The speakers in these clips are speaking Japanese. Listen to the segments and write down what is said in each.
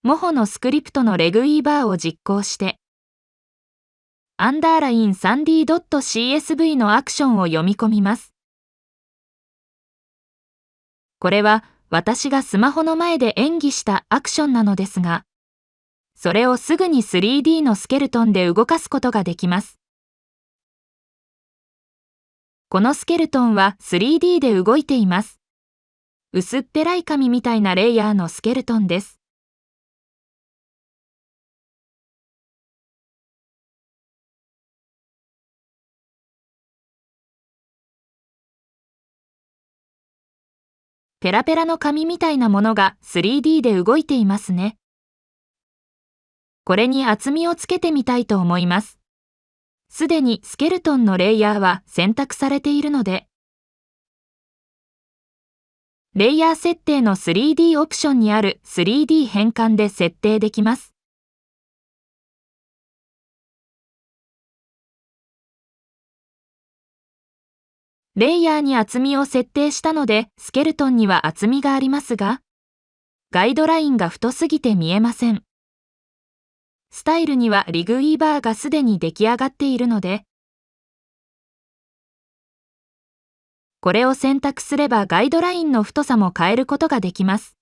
モホのスクリプトのレグイーバーを実行して、アンダーライン 3D.csv のアクションを読み込みます。これは私がスマホの前で演技したアクションなのですが、それをすぐに 3D のスケルトンで動かすことができます。このスケルトンは 3D で動いています。薄っぺらい紙みたいなレイヤーのスケルトンです。ペラペラの紙みたいなものが 3D で動いていますね。これに厚みをつけてみたいと思います。すでにスケルトンのレイヤーは選択されているので、レイヤー設定の 3D オプションにある 3D 変換で設定できます。レイヤーに厚みを設定したので、スケルトンには厚みがありますが、ガイドラインが太すぎて見えません。スタイルにはリグイーバーがすでに出来上がっているので、これを選択すればガイドラインの太さも変えることができます。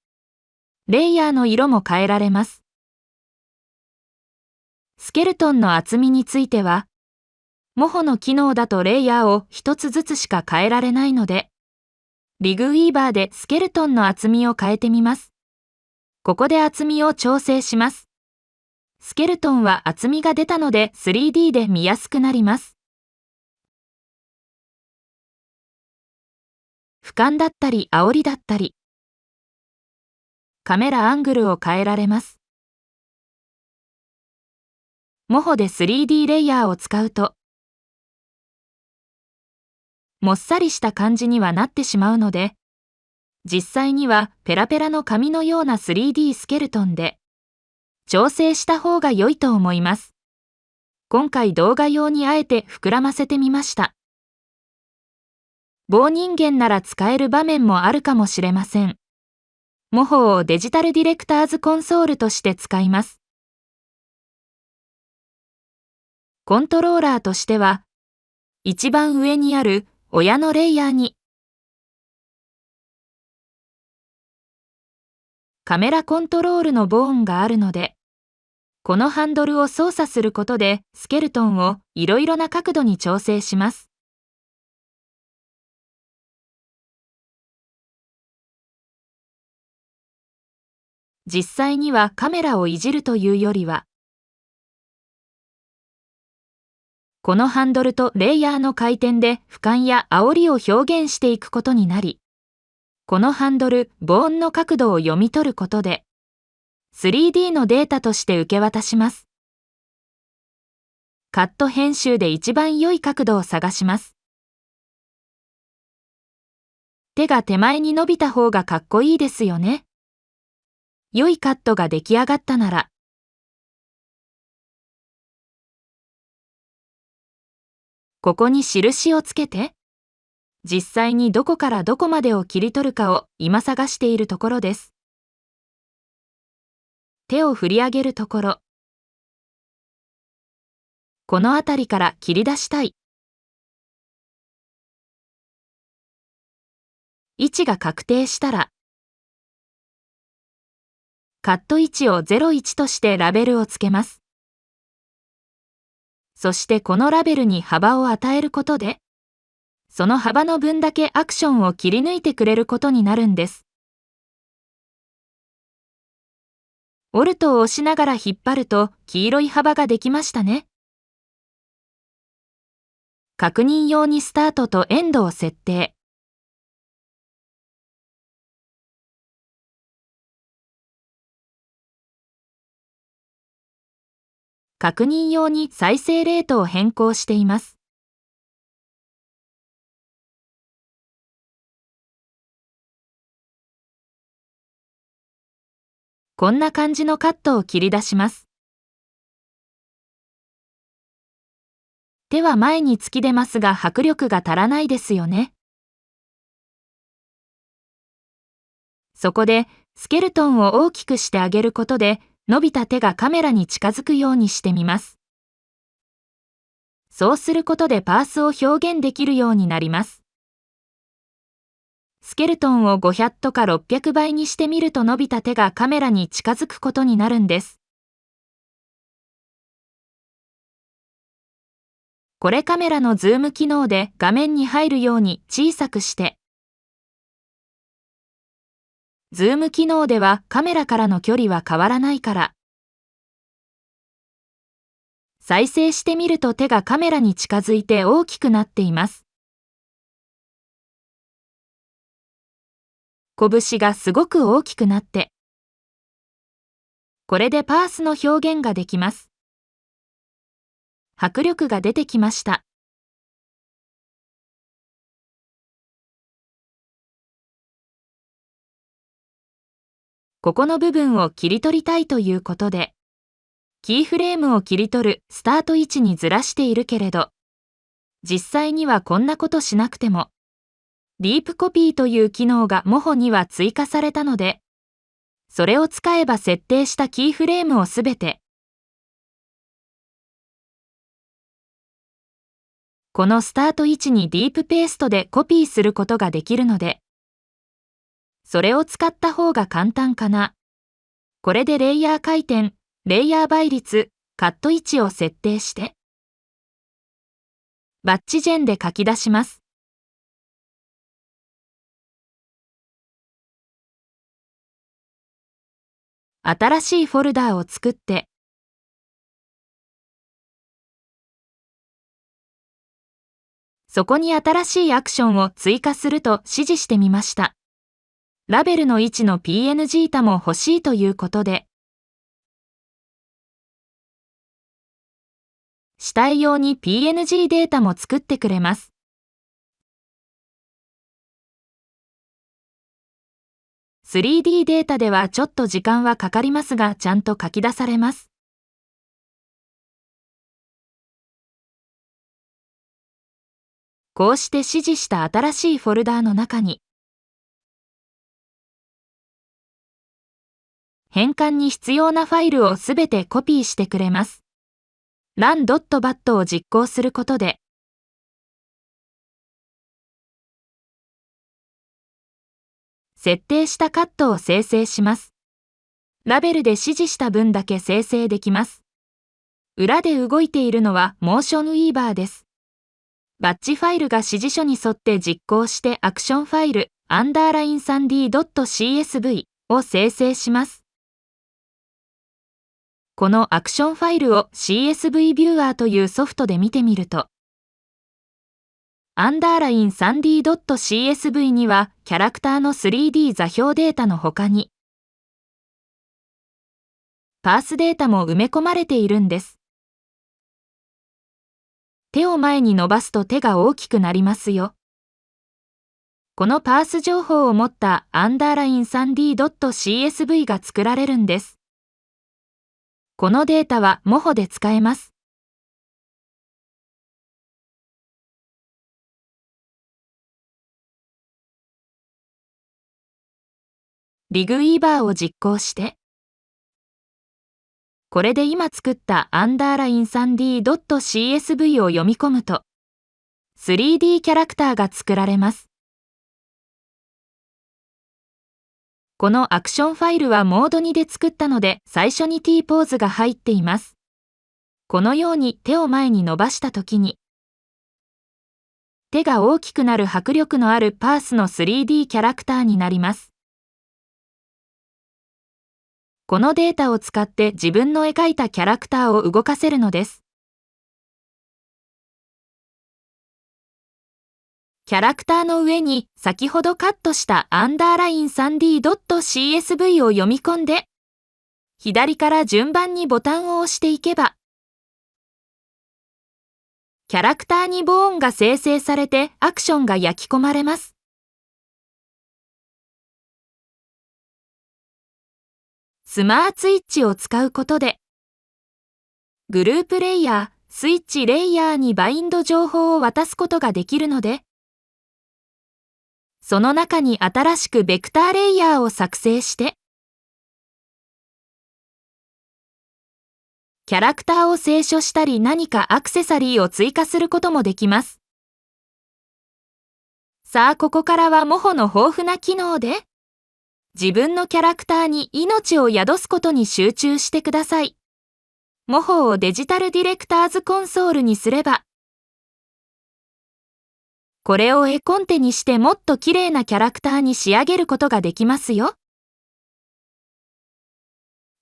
レイヤーの色も変えられます。スケルトンの厚みについては、モホの機能だとレイヤーを一つずつしか変えられないので、リグイーバーでスケルトンの厚みを変えてみます。ここで厚みを調整します。スケルトンは厚みが出たので 3D で見やすくなります。俯瞰だったり煽りだったり、カメラアングルを変えられます。モホで 3D レイヤーを使うと、もっさりした感じにはなってしまうので、実際にはペラペラの紙のような 3D スケルトンで調整した方が良いと思います。今回動画用にあえて膨らませてみました。棒人間なら使える場面もあるかもしれません。モホをデジタルディレクターズコンソールとして使います。コントローラーとしては、一番上にある親のレイヤーにカメラコントロールのボーンがあるので、このハンドルを操作することでスケルトンをいろいろな角度に調整します。実際にはカメラをいじるというよりは、このハンドルとレイヤーの回転で俯瞰や煽りを表現していくことになり、このハンドル、ボーンの角度を読み取ることで、3D のデータとして受け渡します。カット編集で一番良い角度を探します。手が手前に伸びた方がかっこいいですよね。良いカットが出来上がったなら、ここに印をつけて、実際にどこからどこまでを切り取るかを今探しているところです。手を振り上げるところ、この辺りから切り出したい。位置が確定したら、カット位置を01としてラベルをつけます。そしてこのラベルに幅を与えることで、その幅の分だけアクションを切り抜いてくれることになるんです。オルトを押しながら引っ張ると黄色い幅ができましたね。確認用にスタートとエンドを設定。確認用に再生レートを変更しています。こんな感じのカットを切り出します。手は前に突き出ますが迫力が足らないですよね。そこでスケルトンを大きくしてあげることで伸びた手がカメラに近づくようにしてみます。そうすることでパースを表現できるようになります。スケルトンを500とか600倍にしてみると伸びた手がカメラに近づくことになるんです。これカメラのズーム機能で画面に入るように小さくして、ズーム機能ではカメラからの距離は変わらないから、再生してみると手がカメラに近づいて大きくなっています。拳がすごく大きくなって、これでパースの表現ができます。迫力が出てきました。ここの部分を切り取りたいということで、キーフレームを切り取るスタート位置にずらしているけれど、実際にはこんなことしなくても、ディープコピーという機能がモホには追加されたので、それを使えば設定したキーフレームをすべて、このスタート位置にディープペーストでコピーすることができるので、それを使った方が簡単かな。これでレイヤー回転、レイヤー倍率、カット位置を設定して、バッチジェンで書き出します。新しいフォルダーを作って、そこに新しいアクションを追加すると指示してみました。ラベルの位置の PNG タも欲しいということで、死体用に PNG データも作ってくれます。3D データではちょっと時間はかかりますが、ちゃんと書き出されます。こうして指示した新しいフォルダーの中に、変換に必要なファイルをすべてコピーしてくれます。run.bat を実行することで、設定したカットを生成します。ラベルで指示した分だけ生成できます。裏で動いているのはモーションウィーバーです。バッチファイルが指示書に沿って実行してアクションファイル _3d.csv を生成します。このアクションファイルを CSV ビューアーというソフトで見てみると、_3d.csv にはキャラクターの 3D 座標データの他に、パースデータも埋め込まれているんです。手を前に伸ばすと手が大きくなりますよ。このパース情報を持った _3d.csv が作られるんです。このデータはモホで使えます。リグイーバーを実行して、これで今作った _3d.csv を読み込むと、3D キャラクターが作られます。このアクションファイルはモード2で作ったので、最初に T ポーズが入っています。このように手を前に伸ばしたときに、手が大きくなる迫力のあるパースの 3D キャラクターになります。このデータを使って自分の描いたキャラクターを動かせるのです。キャラクターの上に先ほどカットした _3d.csv を読み込んで、左から順番にボタンを押していけば、キャラクターにボーンが生成されてアクションが焼き込まれます。スマーツイッチを使うことで、グループレイヤー、スイッチレイヤーにバインド情報を渡すことができるので、その中に新しくベクターレイヤーを作成して、キャラクターを清書したり何かアクセサリーを追加することもできます。さあ、ここからはモホの豊富な機能で、自分のキャラクターに命を宿すことに集中してください。モホをデジタルディレクターズコンソールにすれば、これを絵コンテにしてもっと綺麗なキャラクターに仕上げることができますよ。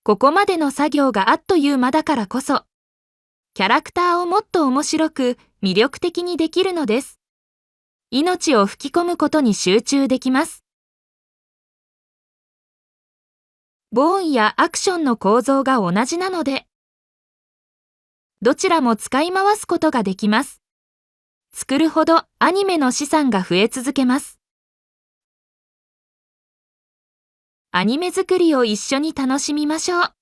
ここまでの作業があっという間だからこそ、キャラクターをもっと面白く魅力的にできるのです。命を吹き込むことに集中できます。ボーンやアクションの構造が同じなので、どちらも使い回すことができます。作るほどアニメの資産が増え続けます。アニメ作りを一緒に楽しみましょう。